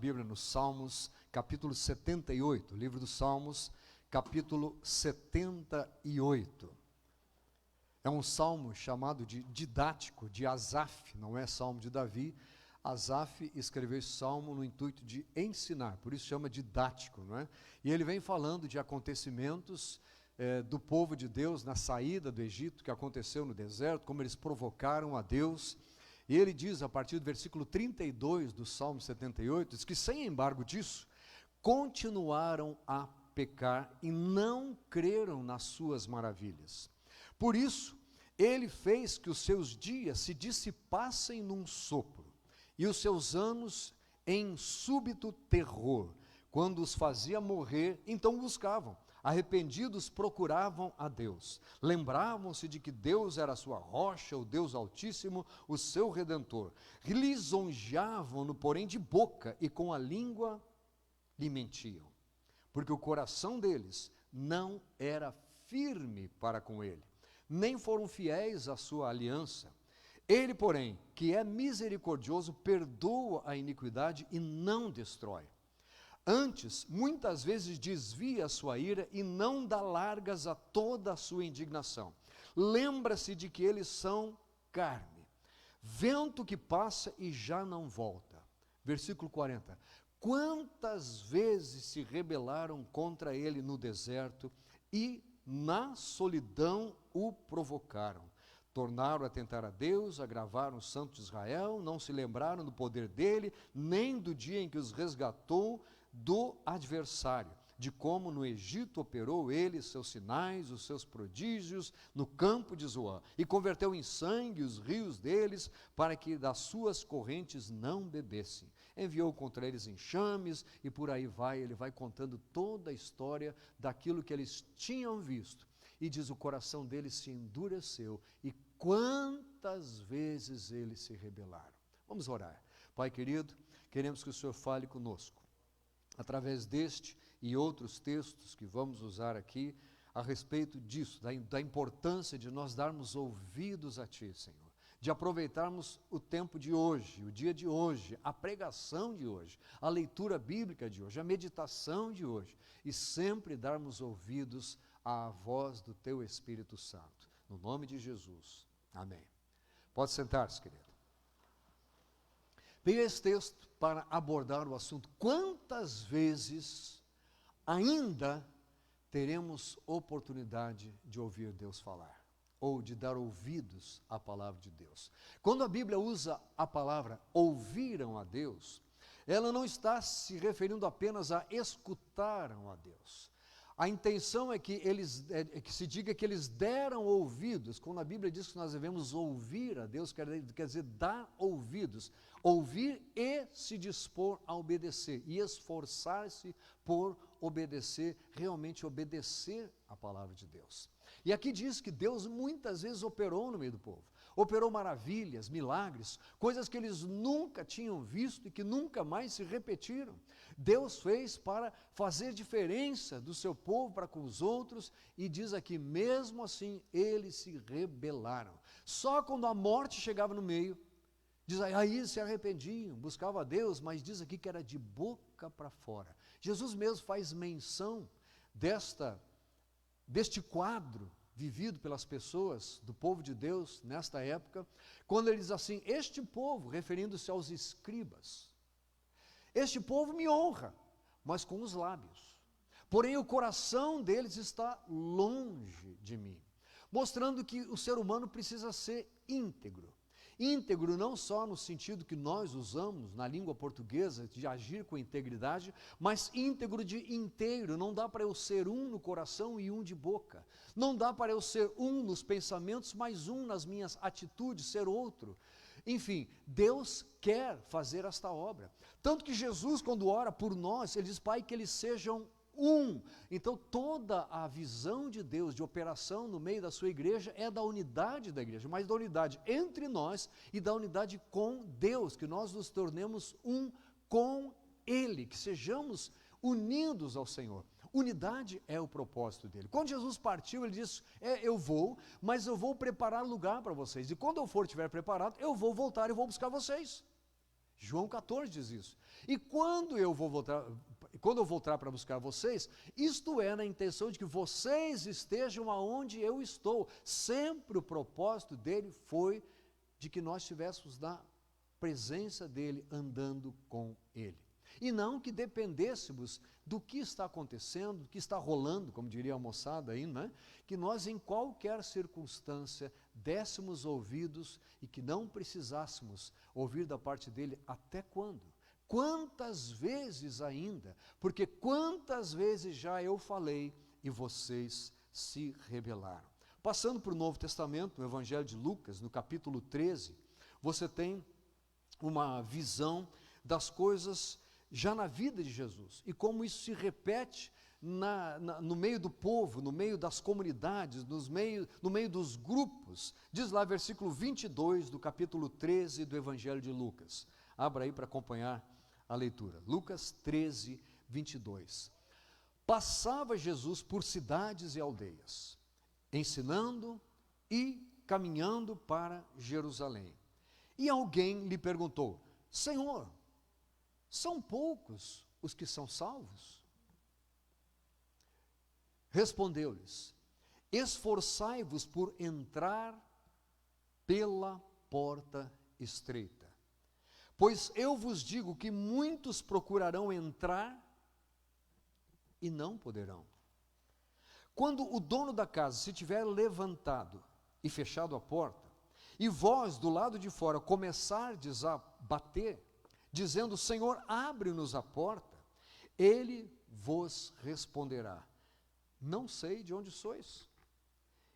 Bíblia no Salmos, capítulo 78, livro dos Salmos, capítulo 78. É um salmo chamado de didático, de Asaf, não é salmo de Davi. Asaf escreveu esse salmo no intuito de ensinar, por isso chama didático, não é? E ele vem falando de acontecimentos do povo de Deus na saída do Egito, que aconteceu no deserto, como eles provocaram a Deus. E ele diz, a partir do versículo 32 do Salmo 78, diz que sem embargo disso, continuaram a pecar e não creram nas suas maravilhas. Por isso, ele fez que os seus dias se dissipassem num sopro, e os seus anos em súbito terror. Quando os fazia morrer, então buscavam. Arrependidos procuravam a Deus. Lembravam-se de que Deus era a sua rocha, o Deus Altíssimo, o seu Redentor. Lisonjeavam-no, porém, de boca, e com a língua lhe mentiam. Porque o coração deles não era firme para com ele, nem foram fiéis à sua aliança. Ele, porém, que é misericordioso, perdoa a iniquidade e não destrói. Antes, muitas vezes desvia a sua ira e não dá largas a toda a sua indignação. Lembra-se de que eles são carne, vento que passa e já não volta. Versículo 40. Quantas vezes se rebelaram contra ele no deserto e na solidão o provocaram. Tornaram a tentar a Deus, agravaram o santo de Israel, não se lembraram do poder dele, nem do dia em que os resgatou do adversário, de como no Egito operou ele seus sinais, os seus prodígios, no campo de Zoã, e converteu em sangue os rios deles, para que das suas correntes não bebessem. Enviou contra eles enxames, e por aí vai, ele vai contando toda a história daquilo que eles tinham visto. E diz, o coração deles se endureceu, e quantas vezes eles se rebelaram. Vamos orar. Pai querido, queremos que o Senhor fale conosco, através deste e outros textos que vamos usar aqui, a respeito disso, da importância de nós darmos ouvidos a Ti, Senhor, de aproveitarmos o tempo de hoje, o dia de hoje, a pregação de hoje, a leitura bíblica de hoje, a meditação de hoje, e sempre darmos ouvidos à voz do Teu Espírito Santo. No nome de Jesus. Amém. Pode sentar-se, querido. Veio esse texto para abordar o assunto. Quantas vezes ainda teremos oportunidade de ouvir Deus falar? Ou de dar ouvidos à palavra de Deus? Quando a Bíblia usa a palavra ouviram a Deus, ela não está se referindo apenas a escutaram a Deus. A intenção é que que se diga que eles deram ouvidos. Quando a Bíblia diz que nós devemos ouvir a Deus, quer dizer dar ouvidos. Ouvir e se dispor a obedecer. E esforçar-se por obedecer, realmente obedecer a palavra de Deus. E aqui diz que Deus muitas vezes operou no meio do povo. Operou maravilhas, milagres, coisas que eles nunca tinham visto e que nunca mais se repetiram. Deus fez para fazer diferença do seu povo para com os outros, e diz aqui, mesmo assim, eles se rebelaram. Só quando a morte chegava no meio, diz aí se arrependiam, buscavam a Deus, mas diz aqui que era de boca para fora. Jesus mesmo faz menção deste quadro vivido pelas pessoas do povo de Deus nesta época, quando ele diz assim, este povo, referindo-se aos escribas, este povo me honra, mas com os lábios, porém o coração deles está longe de mim, mostrando que o ser humano precisa ser íntegro. Íntegro não só no sentido que nós usamos na língua portuguesa, de agir com integridade, mas íntegro de inteiro. Não dá para eu ser um no coração e um de boca. Não dá para eu ser um nos pensamentos, mas um nas minhas atitudes, ser outro. Enfim, Deus quer fazer esta obra. Tanto que Jesus, quando ora por nós, Ele diz, Pai, que eles sejam um. Então toda a visão de Deus de operação no meio da sua igreja é da unidade da igreja, mas da unidade entre nós e da unidade com Deus, que nós nos tornemos um com Ele, que sejamos unidos ao Senhor. Unidade é o propósito dele. Quando Jesus partiu, ele disse, eu vou, mas eu vou preparar lugar para vocês, e quando eu estiver preparado, eu vou voltar e vou buscar vocês. João 14 diz isso. E quando eu voltar para buscar vocês, isto é, na intenção de que vocês estejam aonde eu estou. Sempre o propósito dele foi de que nós estivéssemos na presença dele, andando com ele. E não que dependêssemos do que está acontecendo, do que está rolando, como diria a moçada aí, né? Que nós em qualquer circunstância dessemos ouvidos e que não precisássemos ouvir da parte dele até quando? Quantas vezes ainda? Porque quantas vezes já eu falei e vocês se rebelaram. Passando para o Novo Testamento, no Evangelho de Lucas, no capítulo 13, você tem uma visão das coisas já na vida de Jesus, e como isso se repete no meio do povo, no meio das comunidades, no meio dos grupos. Diz lá versículo 22 do capítulo 13 do Evangelho de Lucas. Abra aí para acompanhar a leitura. Lucas 13, 22. Passava Jesus por cidades e aldeias, ensinando e caminhando para Jerusalém. E alguém lhe perguntou: Senhor, são poucos os que são salvos? Respondeu-lhes: esforçai-vos por entrar pela porta estreita, pois eu vos digo que muitos procurarão entrar e não poderão. Quando o dono da casa se tiver levantado e fechado a porta, e vós do lado de fora começardes a bater, dizendo: Senhor, abre-nos a porta, ele vos responderá: não sei de onde sois.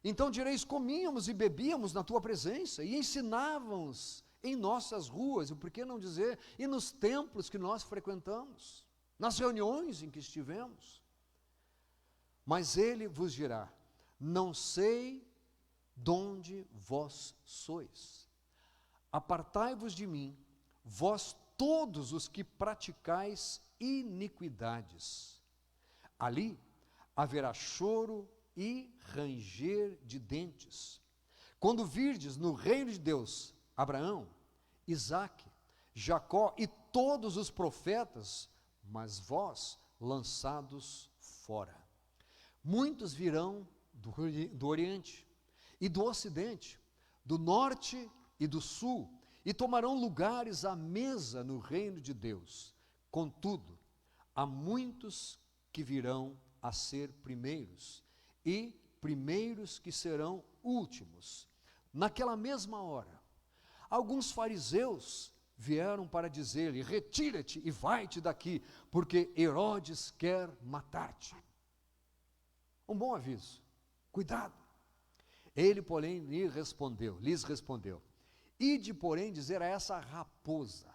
Então direis: comíamos e bebíamos na tua presença, e ensinávamos em nossas ruas, e por que não dizer, e nos templos que nós frequentamos, nas reuniões em que estivemos. Mas ele vos dirá: não sei de onde vós sois. Apartai-vos de mim, vós todos os que praticais iniquidades. Ali haverá choro e ranger de dentes, quando virdes no reino de Deus Abraão, Isaque, Jacó e todos os profetas, mas vós lançados fora. Muitos virão do Oriente e do Ocidente, do Norte e do Sul, e tomarão lugares à mesa no reino de Deus. Contudo, há muitos que virão a ser primeiros, e primeiros que serão últimos. Naquela mesma hora, alguns fariseus vieram para dizer-lhe: retira-te e vai-te daqui, porque Herodes quer matar-te. Um bom aviso, cuidado. Ele, porém, lhes respondeu: ide, porém, dizer a essa raposa: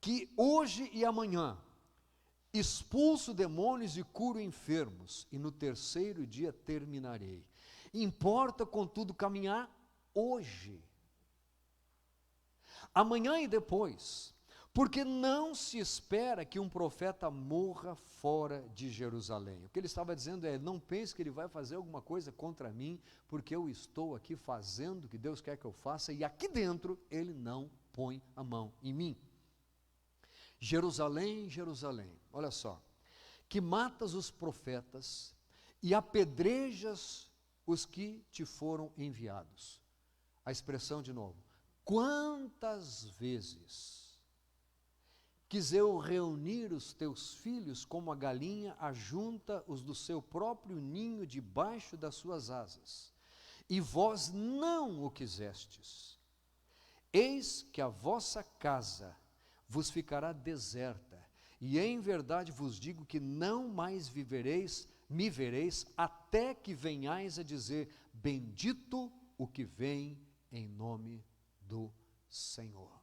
que hoje e amanhã expulso demônios e curo enfermos, e no terceiro dia terminarei. Importa, contudo, caminhar hoje, amanhã e depois, porque não se espera que um profeta morra fora de Jerusalém. O que ele estava dizendo é: não pense que ele vai fazer alguma coisa contra mim, porque eu estou aqui fazendo o que Deus quer que eu faça, e aqui dentro ele não põe a mão em mim. Jerusalém, Jerusalém, olha só, que matas os profetas e apedrejas os que te foram enviados. A expressão de novo: quantas vezes quis eu reunir os teus filhos como a galinha ajunta os do seu próprio ninho debaixo das suas asas, e vós não o quisestes. Eis que a vossa casa vos ficará deserta, e em verdade vos digo que não mais me vereis, até que venhais a dizer: bendito o que vem em nome do Senhor.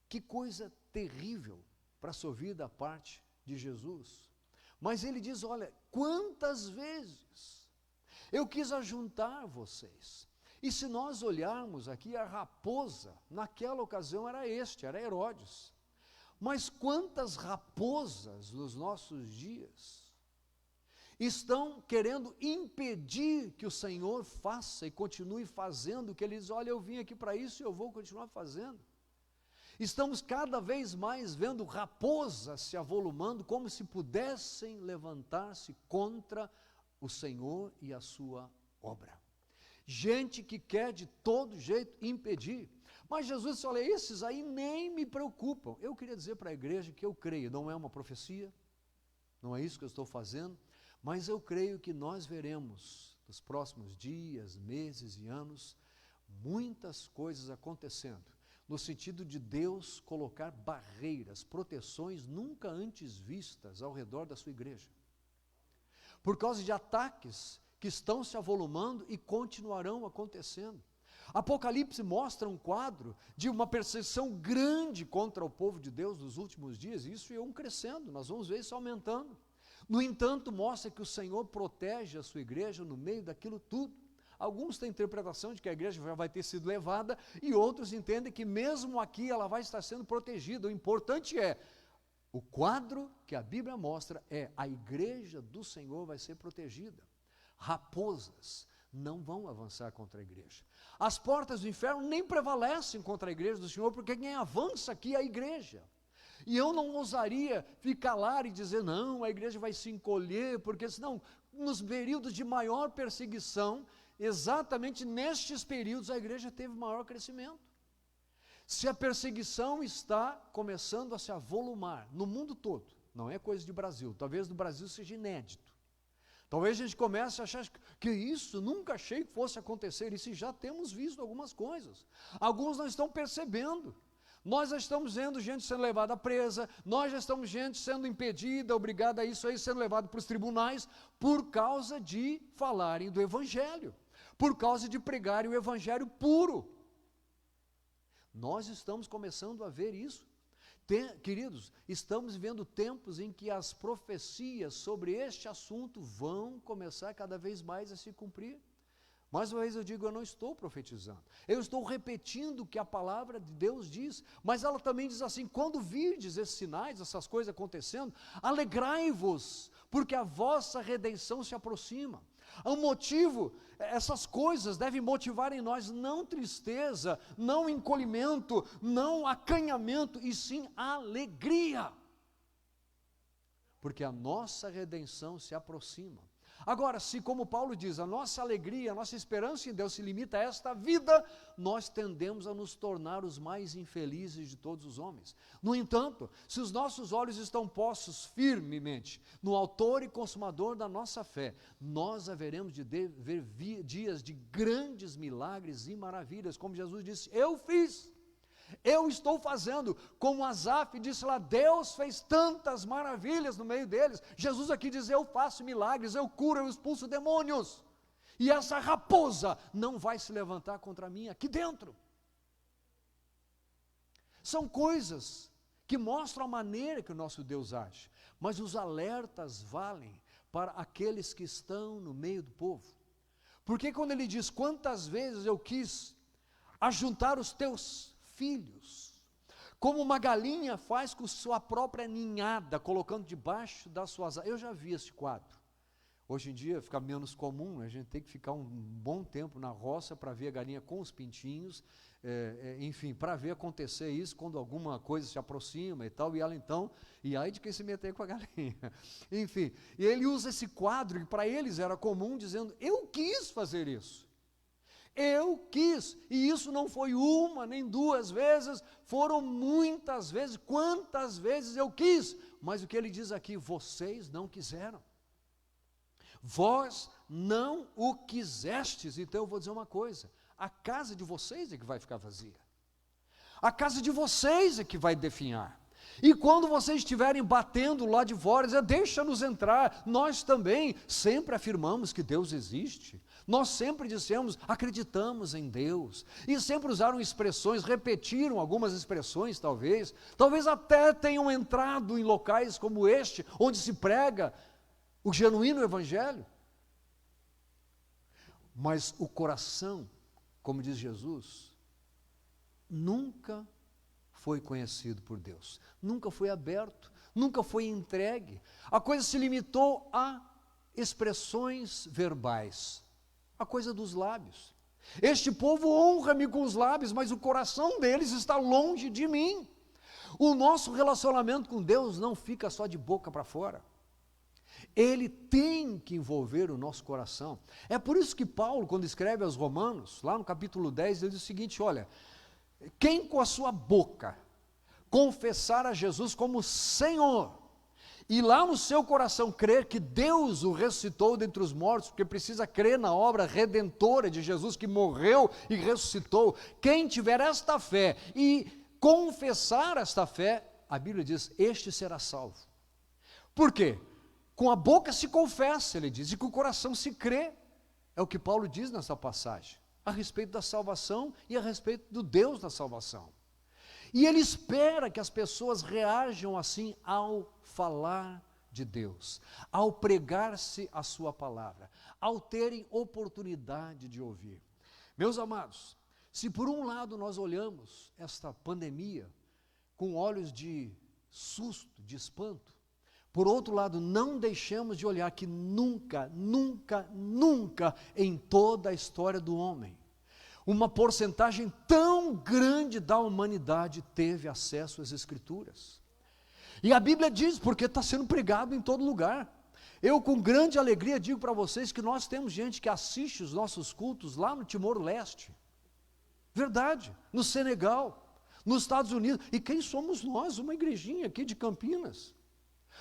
Que coisa terrível para se ouvir da parte de Jesus. Mas ele diz: olha, quantas vezes eu quis ajuntar vocês. E se nós olharmos aqui, a raposa, naquela ocasião era Herodes. Mas quantas raposas nos nossos dias? estão querendo impedir que o Senhor faça e continue fazendo o que Ele diz: olha, eu vim aqui para isso e eu vou continuar fazendo. Estamos cada vez mais vendo raposas se avolumando, como se pudessem levantar-se contra o Senhor e a sua obra. Gente que quer de todo jeito impedir. Mas Jesus disse: olha, esses aí nem me preocupam. Eu queria dizer para a igreja que eu creio, não é uma profecia, não é isso que eu estou fazendo, mas eu creio que nós veremos nos próximos dias, meses e anos, muitas coisas acontecendo, no sentido de Deus colocar barreiras, proteções nunca antes vistas ao redor da sua igreja, por causa de ataques que estão se avolumando e continuarão acontecendo. Apocalipse mostra um quadro de uma perseguição grande contra o povo de Deus nos últimos dias, e isso iam crescendo, nós vamos ver isso aumentando. No entanto, mostra que o Senhor protege a sua igreja no meio daquilo tudo. Alguns têm a interpretação de que a igreja já vai ter sido levada, e outros entendem que mesmo aqui ela vai estar sendo protegida. O importante é, o quadro que a Bíblia mostra é: a igreja do Senhor vai ser protegida. Raposas não vão avançar contra a igreja. As portas do inferno nem prevalecem contra a igreja do Senhor, porque quem avança aqui é a igreja. E eu não ousaria ficar lá e dizer: não, a igreja vai se encolher, porque senão, nos períodos de maior perseguição, exatamente nestes períodos a igreja teve maior crescimento. Se a perseguição está começando a se avolumar no mundo todo, não é coisa de Brasil, talvez no Brasil seja inédito. Talvez a gente comece a achar que isso, nunca achei que fosse acontecer, e se já temos visto algumas coisas. Alguns não estão percebendo. Nós já estamos vendo gente sendo levada presa, nós já estamos gente sendo impedida, obrigada a isso aí, sendo levado para os tribunais, por causa de falarem do Evangelho, por causa de pregarem o Evangelho puro. Nós estamos começando a ver isso. Queridos, estamos vivendo tempos em que as profecias sobre este assunto vão começar cada vez mais a se cumprir. Mais uma vez eu digo, eu não estou profetizando, eu estou repetindo o que a palavra de Deus diz, mas ela também diz assim: quando virdes esses sinais, essas coisas acontecendo, alegrai-vos, porque a vossa redenção se aproxima. O motivo, essas coisas devem motivar em nós não tristeza, não encolhimento, não acanhamento, e sim alegria, porque a nossa redenção se aproxima. Agora, se, como Paulo diz, a nossa alegria, a nossa esperança em Deus se limita a esta vida, nós tendemos a nos tornar os mais infelizes de todos os homens. No entanto, se os nossos olhos estão postos firmemente no autor e consumador da nossa fé, nós haveremos de ver dias de grandes milagres e maravilhas, como Jesus disse: eu fiz. Eu estou fazendo, como Asaf disse lá, Deus fez tantas maravilhas no meio deles. Jesus aqui diz: eu faço milagres, eu curo, eu expulso demônios, e essa raposa não vai se levantar contra mim aqui dentro. São coisas que mostram a maneira que o nosso Deus age, mas os alertas valem para aqueles que estão no meio do povo, porque quando ele diz: quantas vezes eu quis ajuntar os teus filhos, como uma galinha faz com sua própria ninhada, colocando debaixo das suas asas. Eu já vi esse quadro. Hoje em dia fica menos comum, a gente tem que ficar um bom tempo na roça para ver a galinha com os pintinhos, enfim, para ver acontecer isso quando alguma coisa se aproxima e tal, e ela então, e aí de quem se meter com a galinha, enfim, e ele usa esse quadro que para eles era comum, dizendo: eu quis fazer isso. Eu quis, e isso não foi uma, nem duas vezes, foram muitas vezes. Quantas vezes eu quis, mas o que ele diz aqui: vocês não quiseram, vós não o quisestes. Então eu vou dizer uma coisa: a casa de vocês é que vai ficar vazia, a casa de vocês é que vai definhar. E quando vocês estiverem batendo lá de fora, dizer: deixa-nos entrar, nós também sempre afirmamos que Deus existe, nós sempre dissemos, acreditamos em Deus, e sempre usaram expressões, repetiram algumas expressões, talvez até tenham entrado em locais como este, onde se prega o genuíno evangelho, mas o coração, como diz Jesus, nunca foi conhecido por Deus, nunca foi aberto, nunca foi entregue. A coisa se limitou a expressões verbais, a coisa dos lábios. Este povo honra-me com os lábios, mas o coração deles está longe de mim. O nosso relacionamento com Deus não fica só de boca para fora. Ele tem que envolver o nosso coração. É por isso que Paulo, quando escreve aos Romanos, lá no capítulo 10, ele diz o seguinte, olha, quem com a sua boca confessar a Jesus como Senhor, e lá no seu coração crer que Deus o ressuscitou dentre os mortos, porque precisa crer na obra redentora de Jesus, que morreu e ressuscitou, quem tiver esta fé e confessar esta fé, a Bíblia diz, este será salvo. Por quê? Com a boca se confessa, ele diz, e com o coração se crê. É o que Paulo diz nessa passagem, a respeito da salvação e a respeito do Deus da salvação. E ele espera que as pessoas reajam assim ao falar de Deus, ao pregar-se a sua palavra, ao terem oportunidade de ouvir. Meus amados, se por um lado nós olhamos esta pandemia com olhos de susto, de espanto, por outro lado, não deixemos de olhar que nunca, nunca, nunca em toda a história do homem, uma porcentagem tão grande da humanidade teve acesso às Escrituras. E a Bíblia diz, porque está sendo pregado em todo lugar. Eu com grande alegria digo para vocês que nós temos gente que assiste os nossos cultos lá no Timor-Leste. Verdade, no Senegal, nos Estados Unidos. E quem somos nós? Uma igrejinha aqui de Campinas.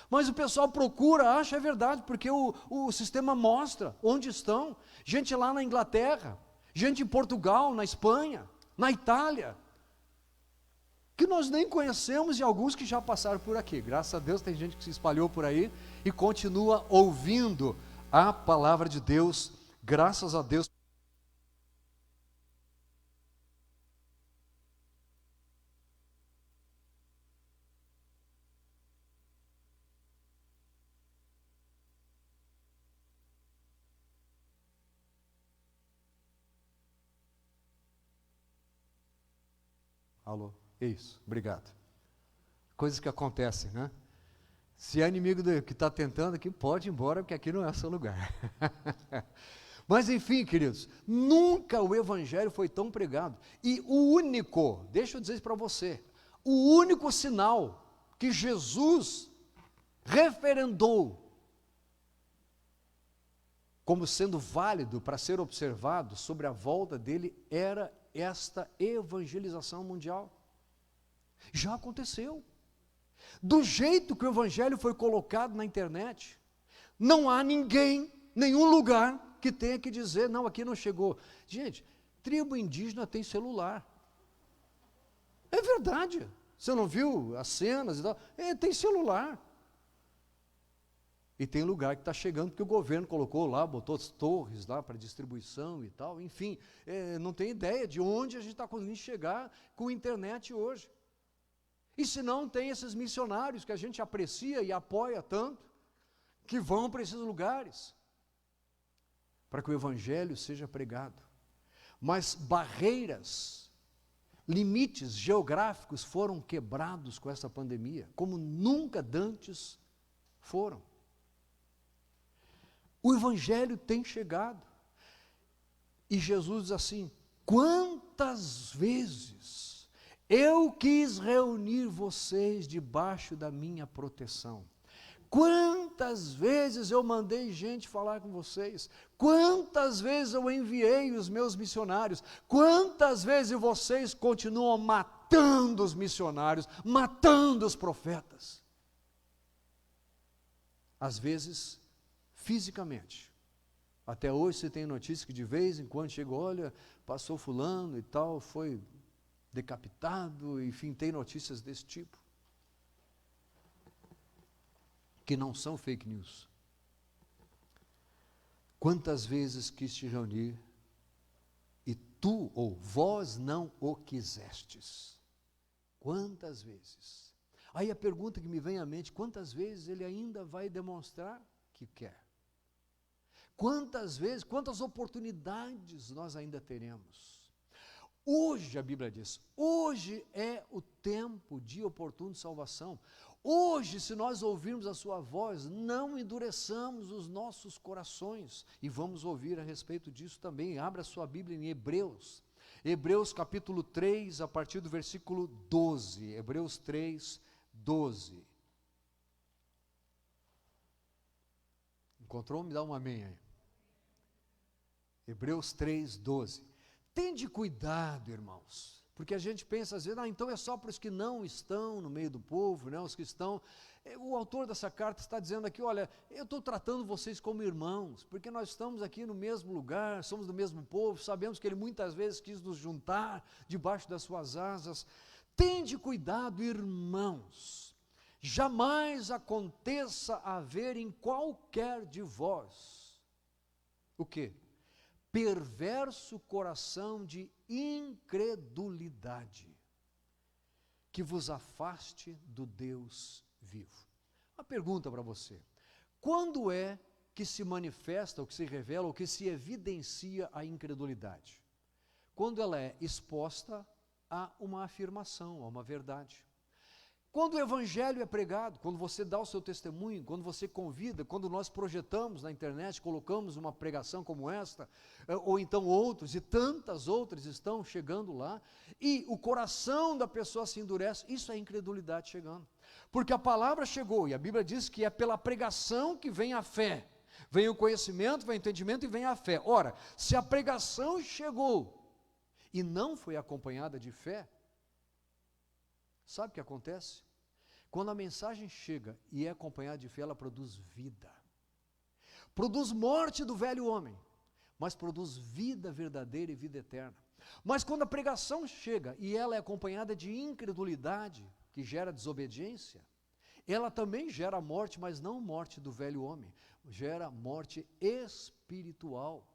Mas o pessoal procura, acha, é verdade, porque o sistema mostra onde estão. Gente lá na Inglaterra, gente em Portugal, na Espanha, na Itália, que nós nem conhecemos e alguns que já passaram por aqui. Graças a Deus tem gente que se espalhou por aí e continua ouvindo a palavra de Deus, graças a Deus. Alô, isso, obrigado. Coisas que acontecem, né? Se é inimigo que está tentando aqui, pode ir embora, porque aqui não é seu lugar. Mas enfim, queridos, nunca o Evangelho foi tão pregado. E o único, deixa eu dizer isso para você, o único sinal que Jesus referendou como sendo válido para ser observado sobre a volta dele era esta evangelização mundial. Já aconteceu. Do jeito que o Evangelho foi colocado na internet, não há ninguém, nenhum lugar que tenha que dizer, não, aqui não chegou. Gente, tribo indígena tem celular. É verdade. Você não viu as cenas e tal? Tem celular. E tem lugar que está chegando, porque o governo colocou lá, botou as torres lá para distribuição e tal, enfim, não tem ideia de onde a gente está conseguindo chegar com a internet hoje. E se não, tem esses missionários que a gente aprecia e apoia tanto, que vão para esses lugares, para que o Evangelho seja pregado. Mas barreiras, limites geográficos foram quebrados com essa pandemia, como nunca dantes foram. O Evangelho tem chegado. E Jesus diz assim, quantas vezes eu quis reunir vocês debaixo da minha proteção. Quantas vezes eu mandei gente falar com vocês. Quantas vezes eu enviei os meus missionários. Quantas vezes vocês continuam matando os missionários, matando os profetas. Às vezes fisicamente. Até hoje você tem notícia que de vez em quando chega, olha, passou fulano e tal, foi decapitado, enfim, tem notícias desse tipo. Que não são fake news. Quantas vezes quis te reunir e tu ou vós não o quisestes? Quantas vezes? Aí a pergunta que me vem à mente, quantas vezes ele ainda vai demonstrar que quer? Quantas vezes, quantas oportunidades nós ainda teremos? Hoje, a Bíblia diz, hoje é o tempo de oportuna salvação. Hoje, se nós ouvirmos a sua voz, não endureçamos os nossos corações. E vamos ouvir a respeito disso também. Abra sua Bíblia em Hebreus. Hebreus capítulo 3, a partir do versículo 12. Hebreus 3, 12. Encontrou? Me dá um amém aí. Hebreus 3, 12. Tende cuidado, irmãos, porque a gente pensa às vezes, então é só para os que não estão no meio do povo, né? Os que estão. O autor dessa carta está dizendo aqui, olha, eu estou tratando vocês como irmãos, porque nós estamos aqui no mesmo lugar, somos do mesmo povo, sabemos que ele muitas vezes quis nos juntar debaixo das suas asas. Tende cuidado, irmãos, jamais aconteça haver em qualquer de vós, o quê? Perverso coração de incredulidade, que vos afaste do Deus vivo. Uma pergunta para você: quando é que se manifesta, ou que se revela, ou que se evidencia a incredulidade? Quando ela é exposta a uma afirmação, a uma verdade. Quando o evangelho é pregado, quando você dá o seu testemunho, quando você convida, quando nós projetamos na internet, colocamos uma pregação como esta, ou então outros, e tantas outras estão chegando lá, e o coração da pessoa se endurece, isso é incredulidade chegando. Porque a palavra chegou, e a Bíblia diz que é pela pregação que vem a fé. Vem o conhecimento, vem o entendimento e vem a fé. Ora, se a pregação chegou e não foi acompanhada de fé, sabe o que acontece? Quando a mensagem chega e é acompanhada de fé, ela produz vida. Produz morte do velho homem, mas produz vida verdadeira e vida eterna. Mas quando a pregação chega e ela é acompanhada de incredulidade, que gera desobediência, ela também gera morte, mas não morte do velho homem, gera morte espiritual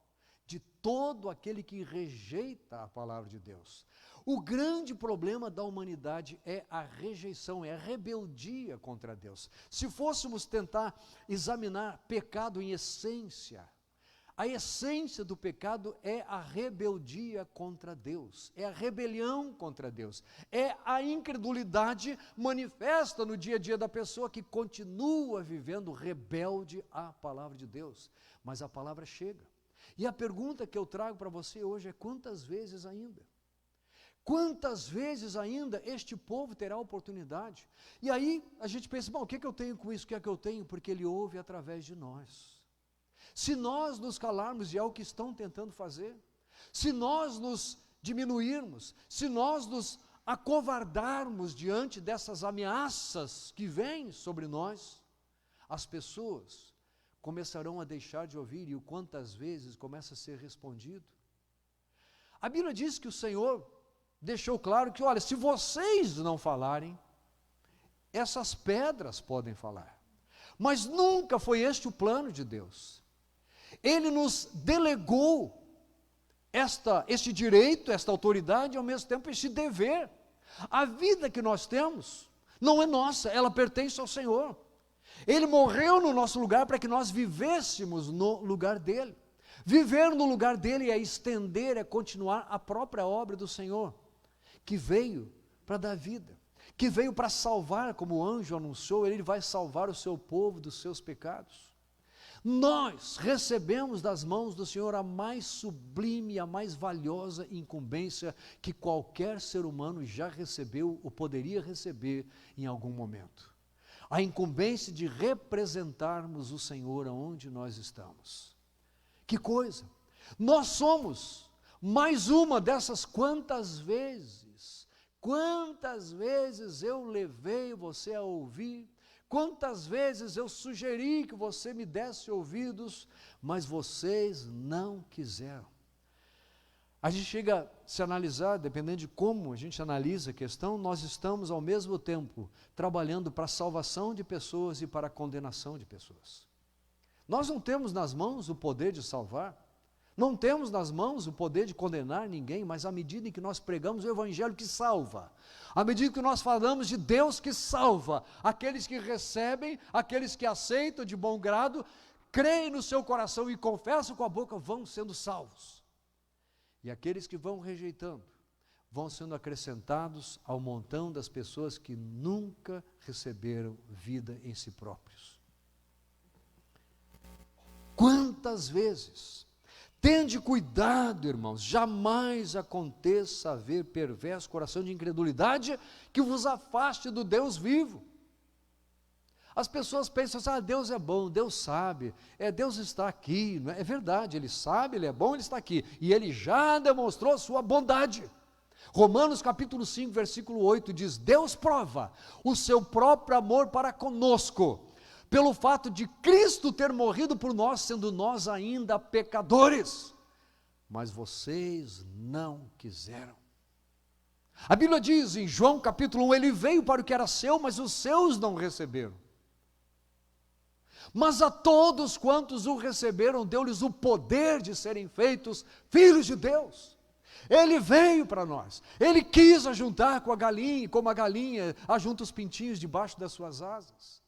de todo aquele que rejeita a palavra de Deus. O grande problema da humanidade é a rejeição, é a rebeldia contra Deus. Se fôssemos tentar examinar pecado em essência, a essência do pecado é a rebeldia contra Deus, é a rebelião contra Deus, é a incredulidade manifesta no dia a dia da pessoa que continua vivendo rebelde à palavra de Deus. Mas a palavra chega. E a pergunta que eu trago para você hoje é: quantas vezes ainda? Quantas vezes ainda este povo terá oportunidade? E aí a gente pensa, bom, o que é que eu tenho com isso? O que é que eu tenho? Porque ele ouve através de nós. Se nós nos calarmos, e é o que estão tentando fazer, se nós nos diminuirmos, se nós nos acovardarmos diante dessas ameaças que vêm sobre nós, as pessoas começarão a deixar de ouvir, e o quantas vezes começa a ser respondido. A Bíblia diz que o Senhor deixou claro que, olha, se vocês não falarem, essas pedras podem falar. Mas nunca foi este o plano de Deus. Ele nos delegou este direito, esta autoridade, e ao mesmo tempo este dever. A vida que nós temos não é nossa, ela pertence ao Senhor. Ele morreu no nosso lugar para que nós vivêssemos no lugar dele. Viver no lugar dele é estender, é continuar a própria obra do Senhor, que veio para dar vida, que veio para salvar, como o anjo anunciou, ele vai salvar o seu povo dos seus pecados. Nós recebemos das mãos do Senhor a mais sublime, a mais valiosa incumbência que qualquer ser humano já recebeu ou poderia receber em algum momento. A incumbência de representarmos o Senhor aonde nós estamos. Que coisa! Nós somos mais uma dessas quantas vezes eu levei você a ouvir, quantas vezes eu sugeri que você me desse ouvidos, mas vocês não quiseram. A gente chega a se analisar, dependendo de como a gente analisa a questão, nós estamos ao mesmo tempo trabalhando para a salvação de pessoas e para a condenação de pessoas. Nós não temos nas mãos o poder de salvar, não temos nas mãos o poder de condenar ninguém, mas à medida em que nós pregamos o Evangelho que salva, à medida que nós falamos de Deus que salva, aqueles que recebem, aqueles que aceitam de bom grado, creem no seu coração e confessam com a boca, vão sendo salvos. E aqueles que vão rejeitando, vão sendo acrescentados ao montão das pessoas que nunca receberam vida em si próprios. Quantas vezes? Tende cuidado, irmãos, jamais aconteça haver perverso coração de incredulidade que vos afaste do Deus vivo. As pessoas pensam assim, Deus é bom, Deus sabe, Deus está aqui. Não é? É verdade, Ele sabe, Ele é bom, Ele está aqui. E Ele já demonstrou sua bondade. Romanos capítulo 5, versículo 8 diz, Deus prova o seu próprio amor para conosco, pelo fato de Cristo ter morrido por nós, sendo nós ainda pecadores, mas vocês não quiseram. A Bíblia diz em João capítulo 1, Ele veio para o que era seu, mas os seus não receberam. Mas a todos quantos o receberam, deu-lhes o poder de serem feitos filhos de Deus. Ele veio para nós, Ele quis ajuntar com a galinha, como a galinha ajunta os pintinhos debaixo das suas asas.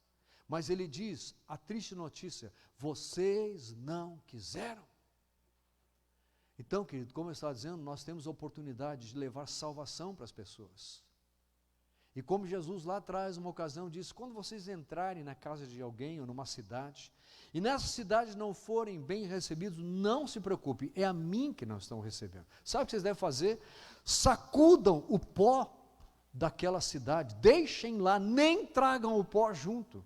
Mas Ele diz, a triste notícia, vocês não quiseram. Então, querido, como eu estava dizendo, nós temos a oportunidade de levar salvação para as pessoas. E como Jesus lá atrás, uma ocasião, disse, quando vocês entrarem na casa de alguém ou numa cidade, e nessa cidade não forem bem recebidos, não se preocupe, é a mim que não estão recebendo. Sabe o que vocês devem fazer? Sacudam o pó daquela cidade, deixem lá, nem tragam o pó junto.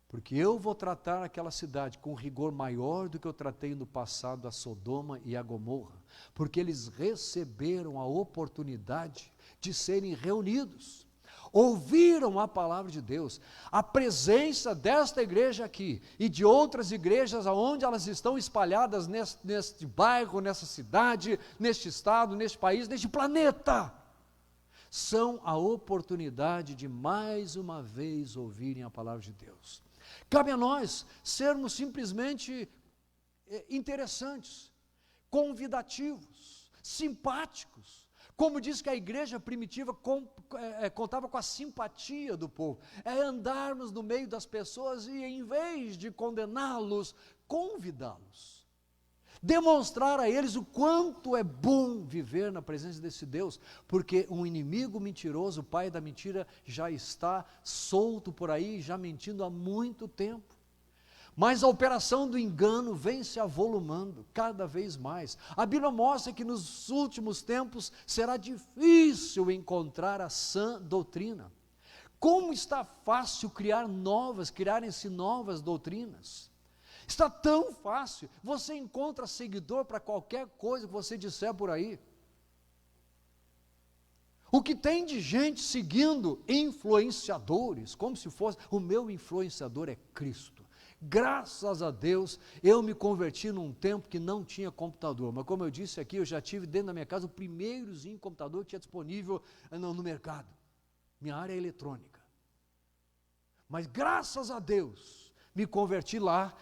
Porque eu vou tratar aquela cidade com rigor maior do que eu tratei no passado a Sodoma e a Gomorra, porque eles receberam a oportunidade de serem reunidos, ouviram a palavra de Deus, a presença desta igreja aqui e de outras igrejas aonde elas estão espalhadas neste bairro, nessa cidade, neste estado, neste país, neste planeta, são a oportunidade de mais uma vez ouvirem a palavra de Deus. Cabe a nós sermos simplesmente interessantes, convidativos, simpáticos. Como diz que a igreja primitiva contava com a simpatia do povo. É andarmos no meio das pessoas e, em vez de condená-los, convidá-los. Demonstrar a eles o quanto é bom viver na presença desse Deus, porque um inimigo mentiroso, o pai da mentira, já está solto por aí, já mentindo há muito tempo. Mas a operação do engano vem se avolumando cada vez mais. A Bíblia mostra que nos últimos tempos será difícil encontrar a sã doutrina. Como está fácil criarem-se novas doutrinas. Está tão fácil, você encontra seguidor para qualquer coisa que você disser por aí. O que tem de gente seguindo influenciadores, como se fosse, o meu influenciador é Cristo. Graças a Deus, eu me converti num tempo que não tinha computador, mas como eu disse aqui, eu já tive dentro da minha casa o primeirozinho computador que tinha disponível no mercado. Minha área é eletrônica. Mas graças a Deus, me converti lá,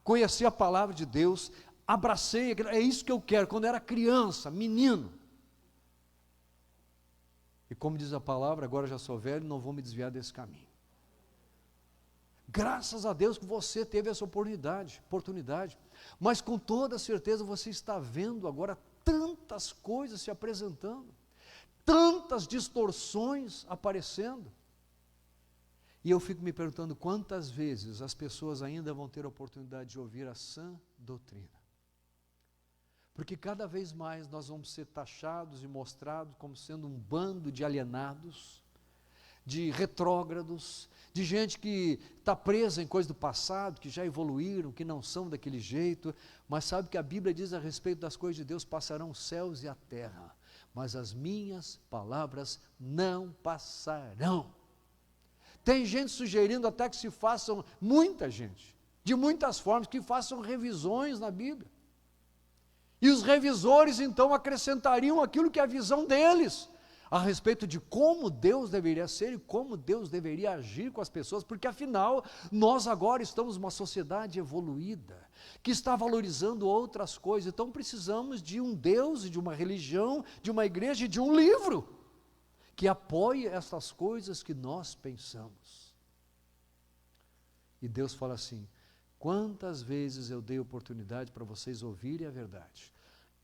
conheci a palavra de Deus, abracei, é isso que eu quero, quando eu era criança, menino. E como diz a palavra, agora já sou velho, não vou me desviar desse caminho. Graças a Deus que você teve essa oportunidade, mas com toda certeza você está vendo agora tantas coisas se apresentando, tantas distorções aparecendo. E eu fico me perguntando quantas vezes as pessoas ainda vão ter a oportunidade de ouvir a sã doutrina. Porque cada vez mais nós vamos ser taxados e mostrados como sendo um bando de alienados, de retrógrados, de gente que está presa em coisas do passado, que já evoluíram, que não são daquele jeito, mas sabe que a Bíblia diz a respeito das coisas de Deus, passarão os céus e a terra, mas as minhas palavras não passarão. Tem gente sugerindo até que se façam, muita gente, de muitas formas, que façam revisões na Bíblia. E os revisores então acrescentariam aquilo que é a visão deles, a respeito de como Deus deveria ser e como Deus deveria agir com as pessoas, porque afinal, nós agora estamos numa sociedade evoluída, que está valorizando outras coisas, então precisamos de um Deus, de uma religião, de uma igreja e de um livro, que apoie essas coisas que nós pensamos. E Deus fala assim, quantas vezes eu dei oportunidade para vocês ouvirem a verdade,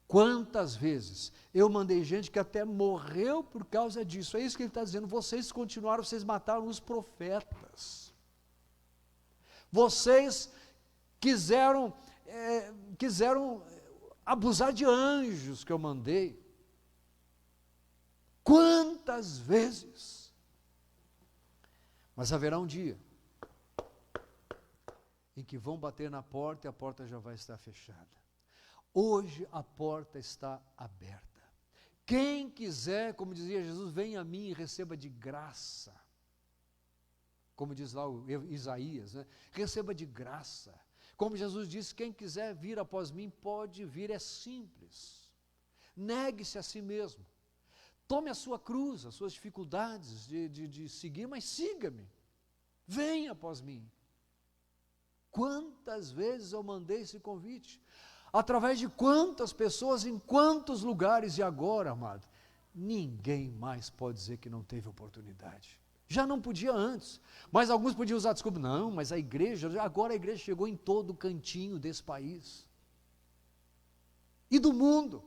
Quantas vezes eu mandei gente que até morreu por causa disso? É isso que ele está dizendo. Vocês continuaram, vocês mataram os profetas. Vocês quiseram abusar de anjos que eu mandei. Quantas vezes? Mas haverá um dia em que vão bater na porta e a porta já vai estar fechada. Hoje a porta está aberta. Quem quiser, como dizia Jesus, venha a mim e receba de graça. Como diz lá o Isaías, né? Receba de graça. Como Jesus disse, quem quiser vir após mim, pode vir, é simples. Negue-se a si mesmo. Tome a sua cruz, as suas dificuldades de seguir, mas siga-me. Venha após mim. Quantas vezes eu mandei esse convite? Através de quantas pessoas, em quantos lugares, e agora, amado, ninguém mais pode dizer que não teve oportunidade. Já não podia antes, mas alguns podiam usar desculpa, não, mas agora a igreja chegou em todo cantinho desse país, e do mundo,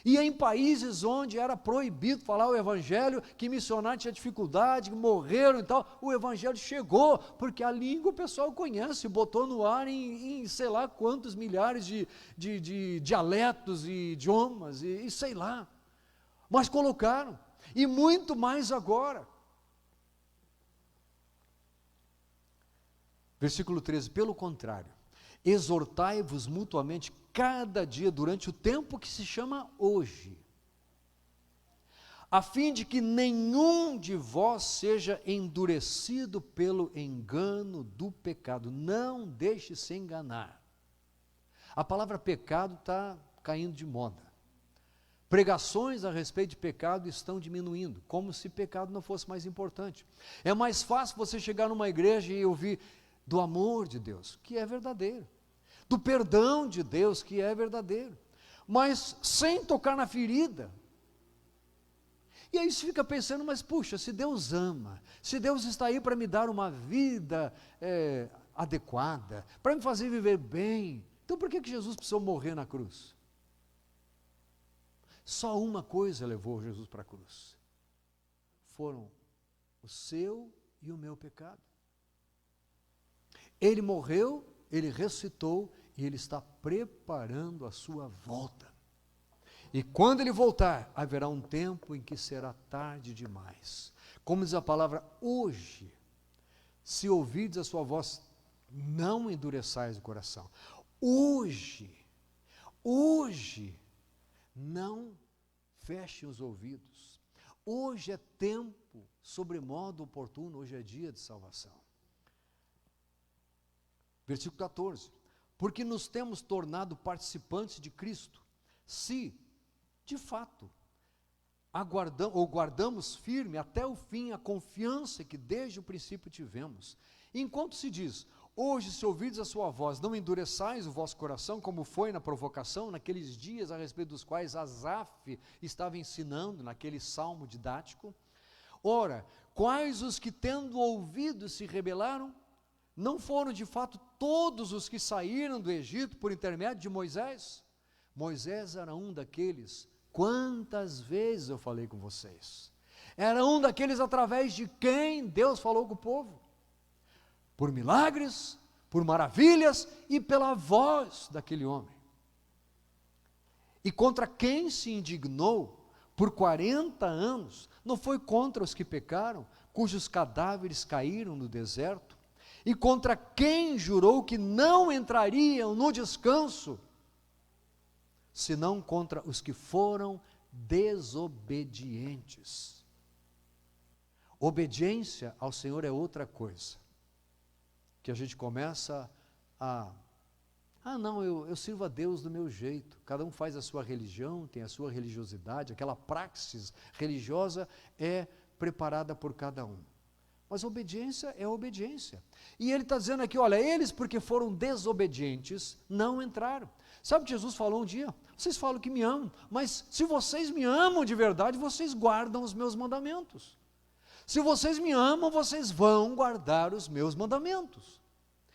e em países onde era proibido falar o evangelho, que missionário tinha dificuldade, que morreram e tal, o evangelho chegou, porque a língua o pessoal conhece, botou no ar em sei lá quantos milhares de dialetos e idiomas, e sei lá, mas colocaram, e muito mais agora. Versículo 13, pelo contrário, exortai-vos mutuamente cada dia durante o tempo que se chama hoje, a fim de que nenhum de vós seja endurecido pelo engano do pecado. Não deixe se enganar. A palavra pecado está caindo de moda. Pregações a respeito de pecado estão diminuindo, como se pecado não fosse mais importante. É mais fácil você chegar numa igreja e ouvir do amor de Deus, que é verdadeiro, do perdão de Deus, que é verdadeiro, mas sem tocar na ferida. E aí você fica pensando, mas puxa, se Deus ama, se Deus está aí para me dar uma vida adequada, para me fazer viver bem, então por que Jesus precisou morrer na cruz? Só uma coisa levou Jesus para a cruz, foram o seu e o meu pecado. Ele morreu, ele ressuscitou e ele está preparando a sua volta. E quando ele voltar, haverá um tempo em que será tarde demais. Como diz a palavra, hoje, se ouvirdes a sua voz, não endureçais o coração. Hoje, não fechem os ouvidos. Hoje é tempo, sobremodo oportuno, hoje é dia de salvação. Versículo 14, porque nos temos tornado participantes de Cristo, se, de fato, guardamos firme até o fim a confiança que desde o princípio tivemos. Enquanto se diz, hoje se ouvides a sua voz, não endureçais o vosso coração, como foi na provocação, naqueles dias a respeito dos quais Asaf estava ensinando, naquele salmo didático. Ora, quais os que tendo ouvido se rebelaram? Não foram de fato todos os que saíram do Egito por intermédio de Moisés? Moisés era um daqueles, quantas vezes eu falei com vocês, era um daqueles através de quem Deus falou com o povo, por milagres, por maravilhas e pela voz daquele homem, e contra quem se indignou por 40 anos, não foi contra os que pecaram, cujos cadáveres caíram no deserto, e contra quem jurou que não entrariam no descanso, senão contra os que foram desobedientes. Obediência ao Senhor é outra coisa, que a gente começa não, eu sirvo a Deus do meu jeito, cada um faz a sua religião, tem a sua religiosidade, aquela praxis religiosa é preparada por cada um. Mas obediência é obediência. E ele está dizendo aqui, olha, eles porque foram desobedientes, não entraram. Sabe o que Jesus falou um dia? Vocês falam que me amam, mas se vocês me amam de verdade, vocês guardam os meus mandamentos. Se vocês me amam, vocês vão guardar os meus mandamentos.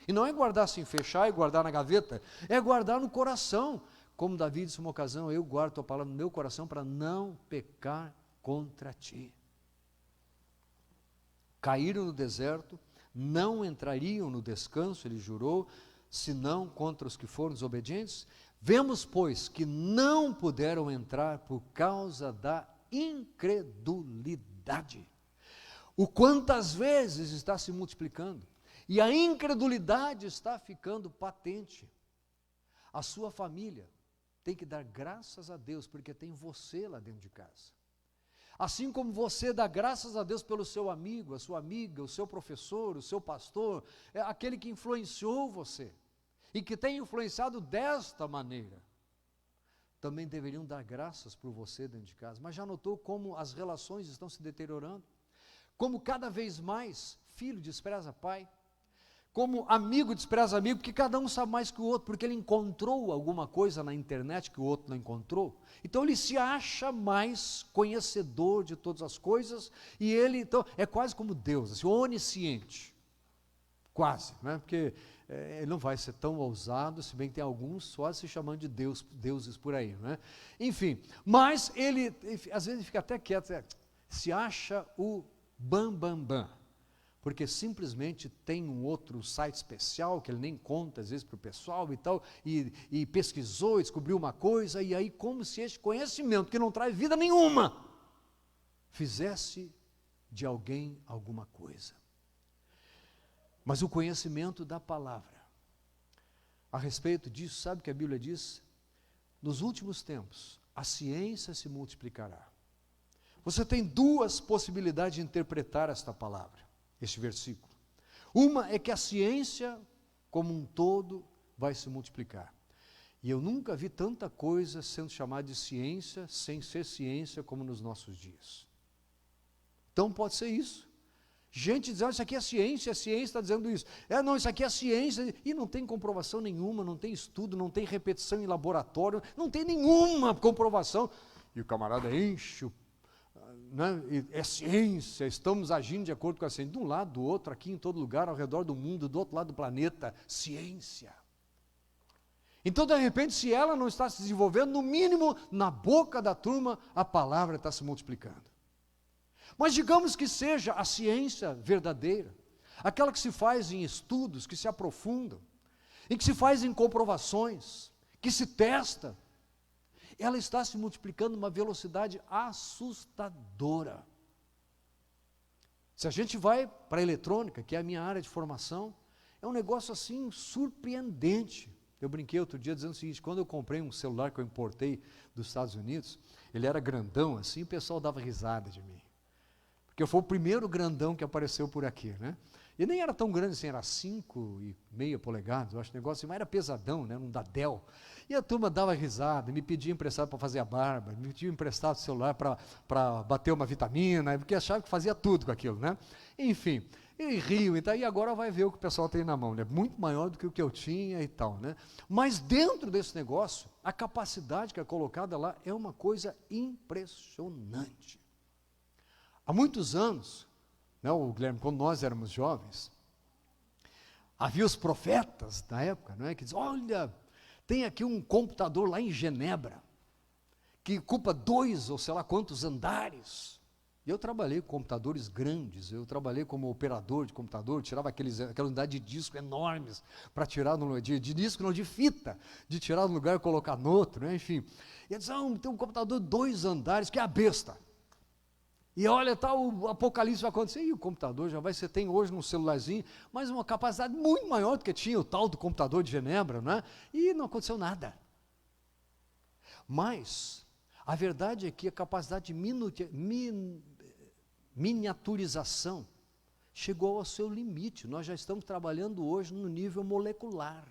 E não é guardar assim, fechar e guardar na gaveta, é guardar no coração, como Davi disse uma ocasião, eu guardo tua palavra no meu coração para não pecar contra ti. Caíram no deserto, não entrariam no descanso, ele jurou, senão contra os que foram desobedientes. Vemos, pois, que não puderam entrar por causa da incredulidade. O quantas vezes está se multiplicando, e a incredulidade está ficando patente. A sua família tem que dar graças a Deus, porque tem você lá dentro de casa. Assim como você dá graças a Deus pelo seu amigo, a sua amiga, o seu professor, o seu pastor, aquele que influenciou você, e que tem influenciado desta maneira, também deveriam dar graças por você dentro de casa. Mas já notou como as relações estão se deteriorando? Como cada vez mais filho despreza pai, como amigo despreza amigo, porque cada um sabe mais que o outro, porque ele encontrou alguma coisa na internet que o outro não encontrou. Então ele se acha mais conhecedor de todas as coisas, e ele então é quase como Deus, assim, onisciente, quase, né? Porque ele não vai ser tão ousado, se bem que tem alguns só se chamando de deuses por aí, né? Enfim, mas ele às vezes fica até quieto, se acha o bam, porque simplesmente tem um outro site especial que ele nem conta às vezes para o pessoal e tal, e pesquisou, e descobriu uma coisa, e aí como se este conhecimento que não traz vida nenhuma, fizesse de alguém alguma coisa. Mas o conhecimento da palavra, a respeito disso, sabe o que a Bíblia diz? Nos últimos tempos, a ciência se multiplicará. Você tem duas possibilidades de interpretar esta palavra, este versículo. Uma é que a ciência, como um todo, vai se multiplicar. E eu nunca vi tanta coisa sendo chamada de ciência, sem ser ciência, como nos nossos dias. Então pode ser isso. Gente dizendo, isso aqui é ciência, a ciência está dizendo isso. Não, isso aqui é ciência, e não tem comprovação nenhuma, não tem estudo, não tem repetição em laboratório, não tem nenhuma comprovação. E o camarada enche o é ciência, estamos agindo de acordo com a ciência, de um lado, do outro, aqui em todo lugar, ao redor do mundo, do outro lado do planeta, ciência. Então, de repente, se ela não está se desenvolvendo, no mínimo, na boca da turma, a palavra está se multiplicando. Mas digamos que seja a ciência verdadeira, aquela que se faz em estudos, que se aprofundam, e que se faz em comprovações, que se testa, ela está se multiplicando numa velocidade assustadora. Se a gente vai para a eletrônica, que é a minha área de formação, é um negócio assim surpreendente. Eu brinquei outro dia dizendo o seguinte, quando eu comprei um celular que eu importei dos Estados Unidos, ele era grandão assim, o pessoal dava risada de mim. Porque foi o primeiro grandão que apareceu por aqui, né? E nem era tão grande assim, era 5,5 polegadas, eu acho, negócio, mas era pesadão, né? Um da Dell. E a turma dava risada, me pedia emprestado para fazer a barba, me pedia emprestado o celular para bater uma vitamina, porque achava que fazia tudo com aquilo, né? Enfim, e riam, então, e agora vai ver o que o pessoal tem na mão, né? Muito maior do que o que eu tinha e tal, né? Mas dentro desse negócio, a capacidade que é colocada lá é uma coisa impressionante. Há muitos anos, né, o Guilherme, quando nós éramos jovens, havia os profetas da época, não é, que diziam, olha, tem aqui um computador lá em Genebra, que ocupa 2 ou sei lá quantos andares. E eu trabalhei com computadores grandes, eu trabalhei como operador de computador, tirava aquela unidade de disco enormes, para tirar de disco, não, de fita, de tirar de um lugar e colocar no outro, né, enfim. E eles diziam, tem um computador de 2 andares, que é a besta. E olha, tá, o apocalipse vai acontecer, e o computador já vai, você tem hoje num celularzinho, mas uma capacidade muito maior do que tinha o tal do computador de Genebra, né? E não aconteceu nada. Mas, a verdade é que a capacidade de miniaturização chegou ao seu limite, nós já estamos trabalhando hoje no nível molecular.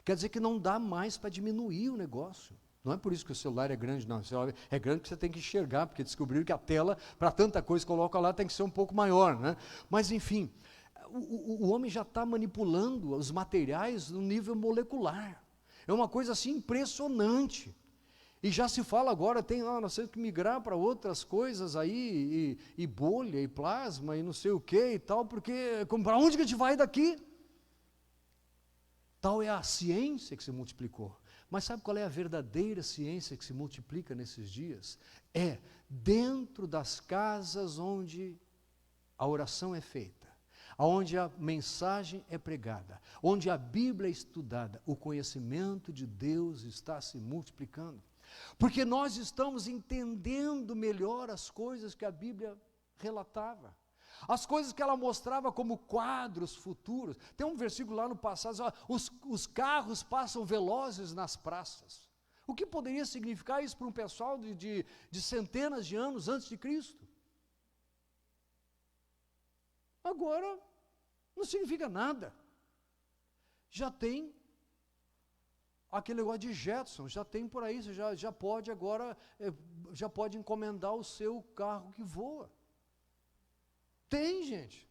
Quer dizer que não dá mais para diminuir o negócio. Não é por isso que o celular é grande, não. O celular é grande porque você tem que enxergar, porque descobriram que a tela, para tanta coisa que coloca lá, tem que ser um pouco maior, né? Mas, enfim, o homem já está manipulando os materiais no nível molecular. É uma coisa assim impressionante. E já se fala agora, nós temos que migrar para outras coisas aí, e bolha, e plasma, e não sei o que e tal, porque para onde que a gente vai daqui? Tal é a ciência que se multiplicou. Mas sabe qual é a verdadeira ciência que se multiplica nesses dias? É dentro das casas onde a oração é feita, onde a mensagem é pregada, onde a Bíblia é estudada, o conhecimento de Deus está se multiplicando. Porque nós estamos entendendo melhor as coisas que a Bíblia relatava, as coisas que ela mostrava como quadros futuros. Tem um versículo lá no passado, os carros passam velozes nas praças. O que poderia significar isso para um pessoal de centenas de anos antes de Cristo? Agora, não significa nada. Já tem aquele negócio de Jetson, já tem por aí, você já pode agora, já pode encomendar o seu carro que voa. Tem, gente.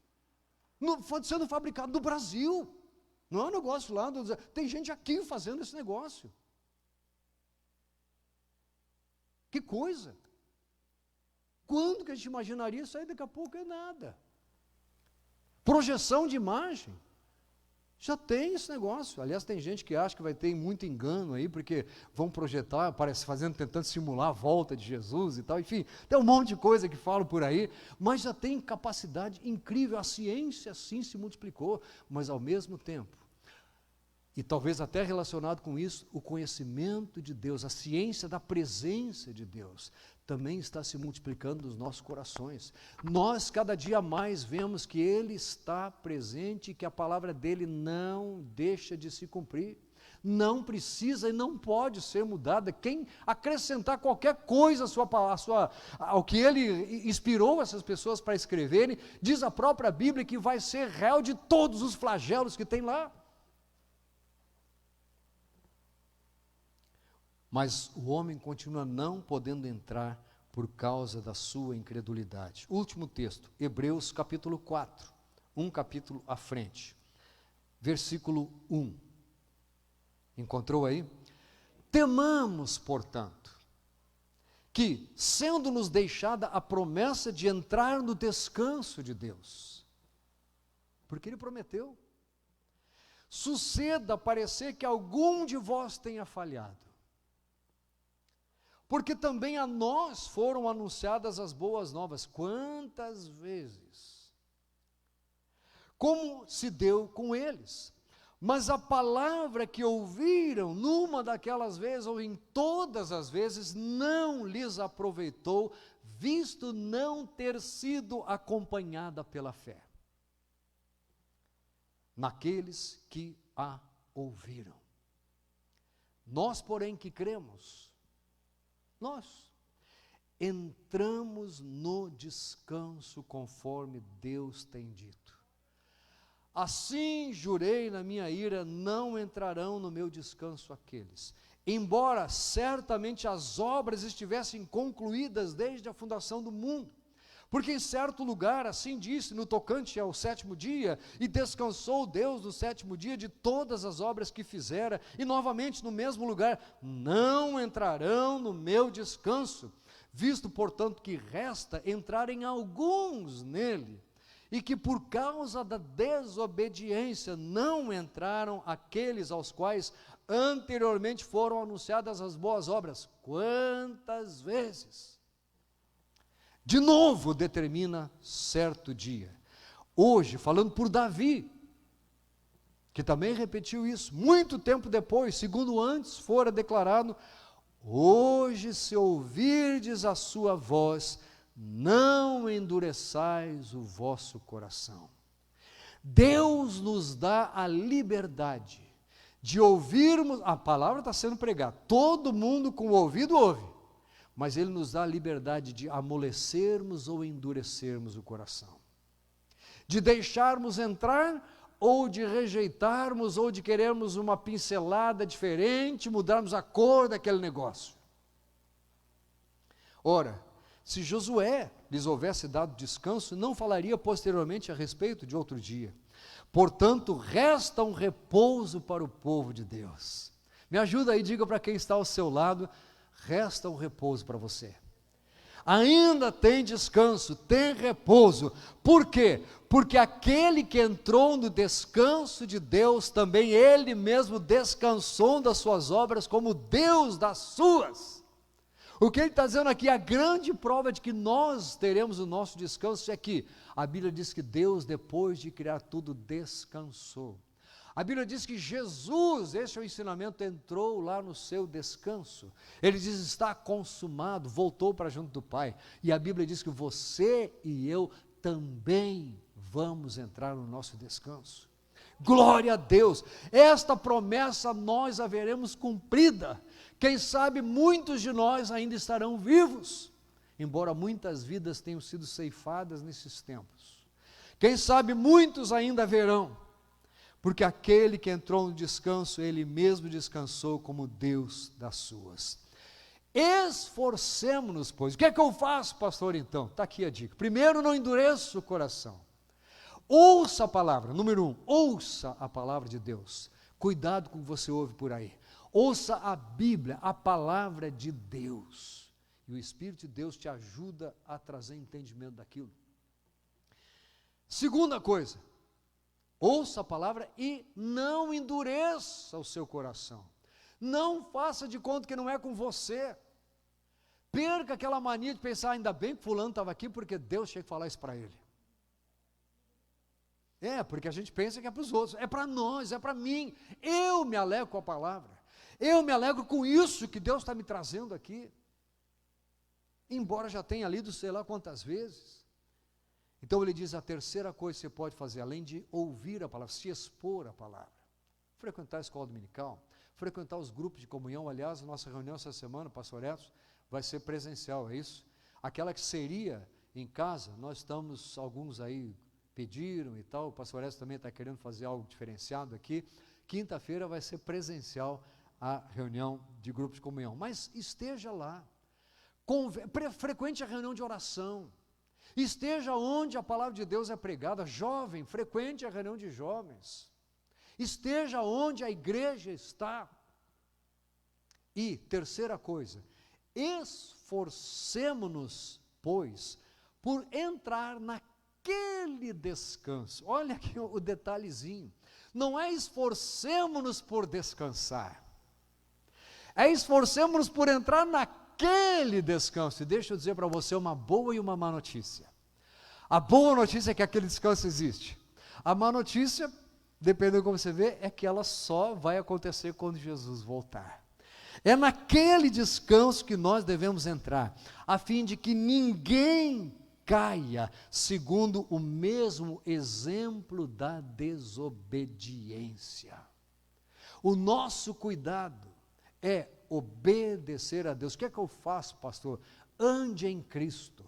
Sendo fabricado no Brasil. Não é um negócio lá, tem gente aqui fazendo esse negócio. Que coisa. Quando que a gente imaginaria isso aí? Daqui a pouco é nada. Projeção de imagem. Já tem esse negócio. Aliás, tem gente que acha que vai ter muito engano aí, porque vão projetar, parece tentando simular a volta de Jesus e tal. Enfim, tem um monte de coisa que falam por aí, mas já tem capacidade incrível. A ciência sim se multiplicou, mas ao mesmo tempo, e talvez até relacionado com isso, o conhecimento de Deus, a ciência da presença de Deus, também está se multiplicando nos nossos corações. Nós cada dia mais vemos que Ele está presente e que a palavra dEle não deixa de se cumprir. Não precisa e não pode ser mudada. Quem acrescentar qualquer coisa ao que Ele inspirou essas pessoas para escreverem, diz a própria Bíblia que vai ser réu de todos os flagelos que tem lá. Mas o homem continua não podendo entrar por causa da sua incredulidade. Último texto, Hebreus capítulo 4, um capítulo à frente, versículo 1. Encontrou aí? Temamos, portanto, que, sendo-nos deixada a promessa de entrar no descanso de Deus, porque Ele prometeu, suceda parecer que algum de vós tenha falhado. Porque também a nós foram anunciadas as boas novas. Quantas vezes? Como se deu com eles. Mas a palavra que ouviram numa daquelas vezes, ou em todas as vezes, não lhes aproveitou, visto não ter sido acompanhada pela fé. Naqueles que a ouviram. Nós, porém, que cremos, nós entramos no descanso conforme Deus tem dito. Assim jurei na minha ira, não entrarão no meu descanso aqueles, embora certamente as obras estivessem concluídas desde a fundação do mundo. Porque em certo lugar, assim disse, no tocante ao sétimo dia, e descansou Deus no sétimo dia de todas as obras que fizera, e novamente no mesmo lugar, não entrarão no meu descanso, visto, portanto, que resta entrarem alguns nele, e que por causa da desobediência não entraram aqueles aos quais anteriormente foram anunciadas as boas obras. Quantas vezes? De novo determina certo dia. Hoje, falando por Davi, que também repetiu isso, muito tempo depois, segundo antes fora declarado, hoje se ouvirdes a sua voz, não endureçais o vosso coração. Deus nos dá a liberdade de ouvirmos, a palavra está sendo pregada, todo mundo com o ouvido ouve, mas Ele nos dá a liberdade de amolecermos ou endurecermos o coração, de deixarmos entrar ou de rejeitarmos ou de querermos uma pincelada diferente, mudarmos a cor daquele negócio. Ora, se Josué lhes houvesse dado descanso, não falaria posteriormente a respeito de outro dia. Portanto, resta um repouso para o povo de Deus. Me ajuda aí, diga para quem está ao seu lado, resta um repouso para você. ainda tem descanso, tem repouso. Por quê? Porque aquele que entrou no descanso de Deus, também ele mesmo descansou das suas obras como Deus das suas. O que ele está dizendo aqui, a grande prova de que nós teremos o nosso descanso é que a Bíblia diz que Deus, depois de criar tudo, descansou. A Bíblia diz que Jesus, esse é o ensinamento, entrou lá no seu descanso. Ele diz, está consumado, voltou para junto do Pai. E a Bíblia diz que você e eu também vamos entrar no nosso descanso. Glória a Deus! Esta promessa nós a veremos cumprida. Quem sabe muitos de nós ainda estarão vivos, embora muitas vidas tenham sido ceifadas nesses tempos. Quem sabe muitos ainda verão, porque aquele que entrou no descanso, ele mesmo descansou como Deus das suas. Esforcemo-nos, pois. O que é que eu faço, pastor, então? Está aqui a dica. Primeiro, não endureça o coração. Ouça a palavra. Número 1, ouça a palavra de Deus. Cuidado com o que você ouve por aí. Ouça a Bíblia, a palavra de Deus. E o Espírito de Deus te ajuda a trazer entendimento daquilo. Segunda coisa, ouça a palavra e não endureça o seu coração. Não faça de conta que não é com você. Perca aquela mania de pensar, ainda bem que fulano estava aqui, porque Deus tinha que falar isso para ele. Porque a gente pensa que é para os outros, é para nós, é para mim. Eu me alegro com a palavra. Eu me alegro com isso que Deus está me trazendo aqui. Embora já tenha lido sei lá quantas vezes. Então ele diz, a terceira coisa que você pode fazer, além de ouvir a palavra, se expor à palavra. Frequentar a escola dominical, frequentar os grupos de comunhão. Aliás, a nossa reunião essa semana, pastor Edson, vai ser presencial, é isso? Aquela que seria em casa, nós estamos, alguns aí pediram e tal, o pastor Edson também está querendo fazer algo diferenciado aqui. Quinta-feira vai ser presencial a reunião de grupos de comunhão, mas esteja lá, frequente a reunião de oração, esteja onde a palavra de Deus é pregada. Jovem, frequente a reunião de jovens, esteja onde a igreja está. E terceira coisa, esforcemo-nos, pois, por entrar naquele descanso. Olha aqui o detalhezinho, não é esforcemo-nos por descansar, é esforcemo-nos por entrar naquele descanso. E deixa eu dizer para você uma boa e uma má notícia. A boa notícia é que aquele descanso existe. A má notícia, dependendo de como você vê, é que ela só vai acontecer quando Jesus voltar. É naquele descanso que nós devemos entrar, a fim de que ninguém caia segundo o mesmo exemplo da desobediência. O nosso cuidado é obedecer a Deus. O que é que eu faço, pastor? Ande em Cristo,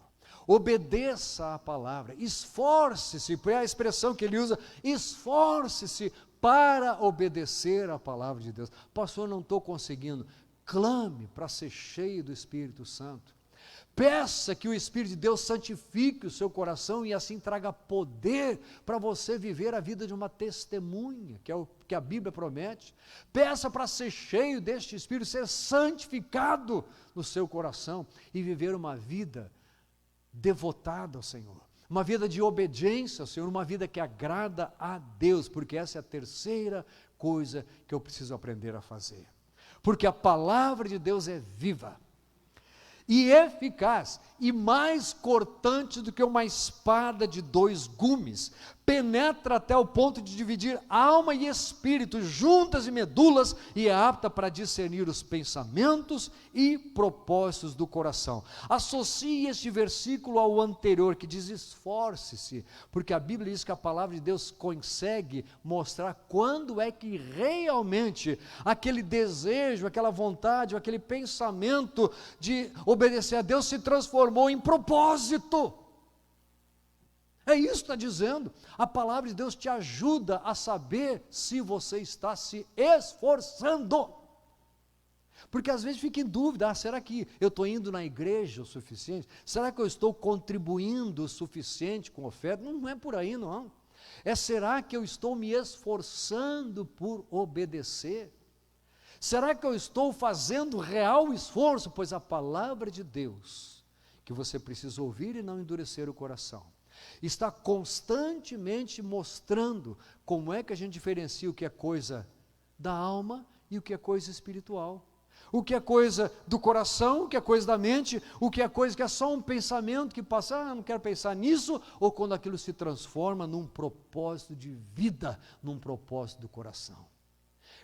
obedeça a palavra, esforce-se, é a expressão que ele usa, esforce-se para obedecer a palavra de Deus. Pastor, não estou conseguindo. Clame para ser cheio do Espírito Santo. Peça que o Espírito de Deus santifique o seu coração e assim traga poder para você viver a vida de uma testemunha, que é o que a Bíblia promete. Peça para ser cheio deste Espírito, ser santificado no seu coração e viver uma vida devotada ao Senhor, uma vida de obediência ao Senhor, uma vida que agrada a Deus, porque essa é a terceira coisa que eu preciso aprender a fazer. Porque a palavra de Deus é viva e eficaz, e mais cortante do que uma espada de 2 gumes, penetra até o ponto de dividir alma e espírito, juntas e medulas, e é apta para discernir os pensamentos e propósitos do coração. Associe este versículo ao anterior, que diz esforce-se, porque a Bíblia diz que a palavra de Deus consegue mostrar quando é que realmente aquele desejo, aquela vontade, aquele pensamento de obedecer a Deus se transformou em propósito. É isso que está dizendo. A palavra de Deus te ajuda a saber se você está se esforçando. Porque às vezes fica em dúvida, será que eu estou indo na igreja o suficiente? Será que eu estou contribuindo o suficiente com oferta? Não é por aí não. Será que eu estou me esforçando por obedecer? Será que eu estou fazendo real esforço? Pois a palavra de Deus, que que você precisa ouvir e não endurecer o coração. Está constantemente mostrando como é que a gente diferencia o que é coisa da alma e o que é coisa espiritual. O que é coisa do coração, o que é coisa da mente, o que é coisa que é só um pensamento que passa, não quero pensar nisso, ou quando aquilo se transforma num propósito de vida, num propósito do coração.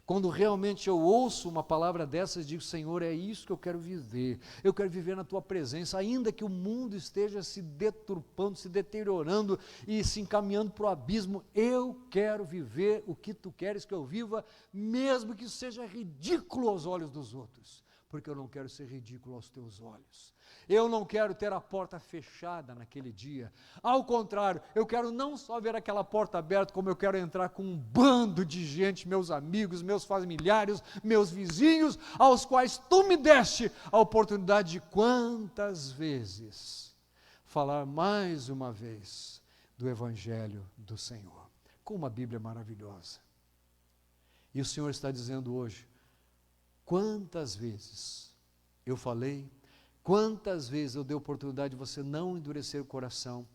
Quando realmente eu ouço uma palavra dessas, digo, Senhor, é isso que eu quero viver na Tua presença, ainda que o mundo esteja se deturpando, se deteriorando e se encaminhando para o abismo, eu quero viver o que Tu queres que eu viva, mesmo que seja ridículo aos olhos dos outros, porque eu não quero ser ridículo aos Teus olhos. Eu não quero ter a porta fechada naquele dia. Ao contrário, eu quero não só ver aquela porta aberta, como eu quero entrar com um bando de gente, meus amigos, meus familiares, meus vizinhos, aos quais Tu me deste a oportunidade de quantas vezes falar mais uma vez do Evangelho do Senhor. Como a Bíblia é maravilhosa. E o Senhor está dizendo hoje, quantas vezes eu falei, quantas vezes eu dei oportunidade de você não endurecer o coração.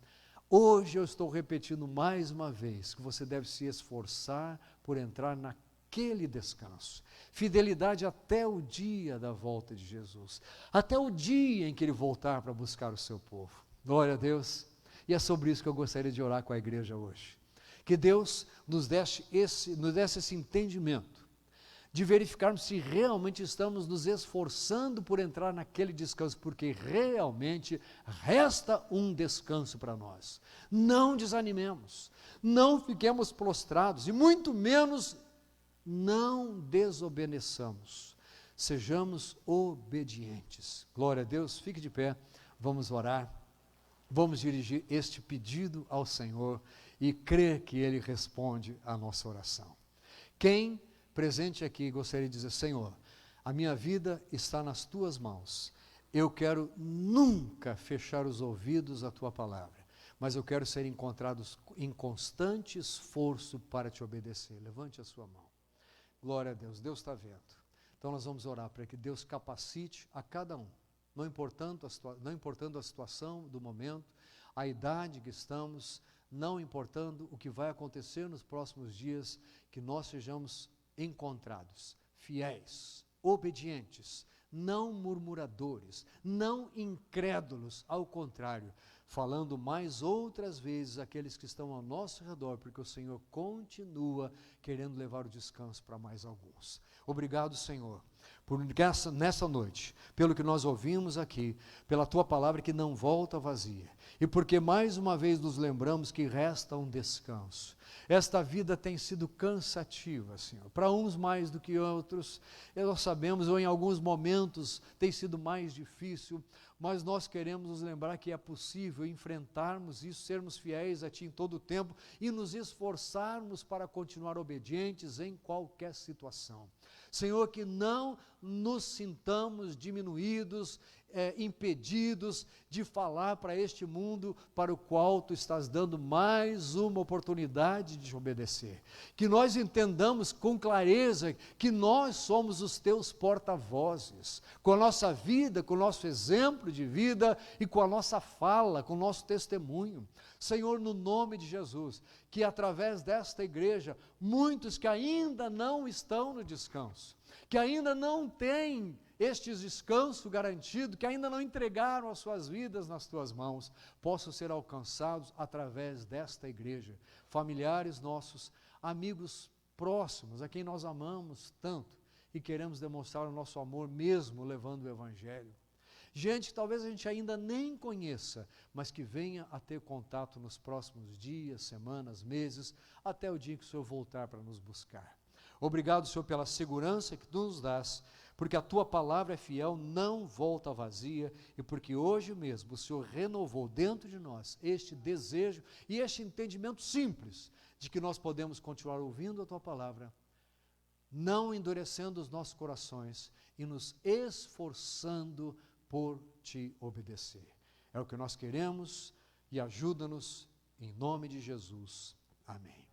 Hoje eu estou repetindo mais uma vez que você deve se esforçar por entrar naquele descanso. Fidelidade até o dia da volta de Jesus. Até o dia em que Ele voltar para buscar o seu povo. Glória a Deus. E é sobre isso que eu gostaria de orar com a igreja hoje. Que Deus nos desse esse entendimento de verificarmos se realmente estamos nos esforçando por entrar naquele descanso, porque realmente resta um descanso para nós. Não desanimemos, não fiquemos prostrados e muito menos não desobedeçamos. Sejamos obedientes. Glória a Deus, fique de pé, vamos orar, vamos dirigir este pedido ao Senhor e crer que Ele responde à nossa oração. Quem presente aqui, gostaria de dizer, Senhor, a minha vida está nas Tuas mãos, eu quero nunca fechar os ouvidos à Tua palavra, mas eu quero ser encontrado em constante esforço para Te obedecer. Levante a sua mão. Glória a Deus, Deus está vendo. Então nós vamos orar para que Deus capacite a cada um, não importando a situação do momento, a idade que estamos, não importando o que vai acontecer nos próximos dias, que nós sejamos encontrados, fiéis, obedientes, não murmuradores, não incrédulos, ao contrário, falando mais outras vezes àqueles que estão ao nosso redor, porque o Senhor continua querendo levar o descanso para mais alguns. Obrigado, Senhor, por nessa noite, pelo que nós ouvimos aqui, pela Tua palavra que não volta vazia, e porque mais uma vez nos lembramos que resta um descanso. Esta vida tem sido cansativa, Senhor, para uns mais do que outros, nós sabemos, ou em alguns momentos tem sido mais difícil, mas nós queremos nos lembrar que é possível enfrentarmos isso, sermos fiéis a Ti em todo o tempo e nos esforçarmos para continuar obedientes em qualquer situação. Senhor, que não nos sintamos diminuídos, impedidos de falar para este mundo para o qual Tu estás dando mais uma oportunidade de obedecer. Que nós entendamos com clareza que nós somos os Teus porta-vozes, com a nossa vida, com o nosso exemplo de vida e com a nossa fala, com o nosso testemunho. Senhor, no nome de Jesus, que através desta igreja, muitos que ainda não estão no descanso, que ainda não têm este descanso garantido, que ainda não entregaram as suas vidas nas Tuas mãos, possam ser alcançados através desta igreja. Familiares nossos, amigos próximos, a quem nós amamos tanto e queremos demonstrar o nosso amor mesmo levando o Evangelho. Gente que talvez a gente ainda nem conheça, mas que venha a ter contato nos próximos dias, semanas, meses, até o dia que o Senhor voltar para nos buscar. Obrigado, Senhor, pela segurança que Tu nos dás, porque a Tua palavra é fiel, não volta vazia, e porque hoje mesmo o Senhor renovou dentro de nós este desejo e este entendimento simples de que nós podemos continuar ouvindo a Tua palavra, não endurecendo os nossos corações e nos esforçando por Te obedecer. É o que nós queremos e ajuda-nos em nome de Jesus. Amém.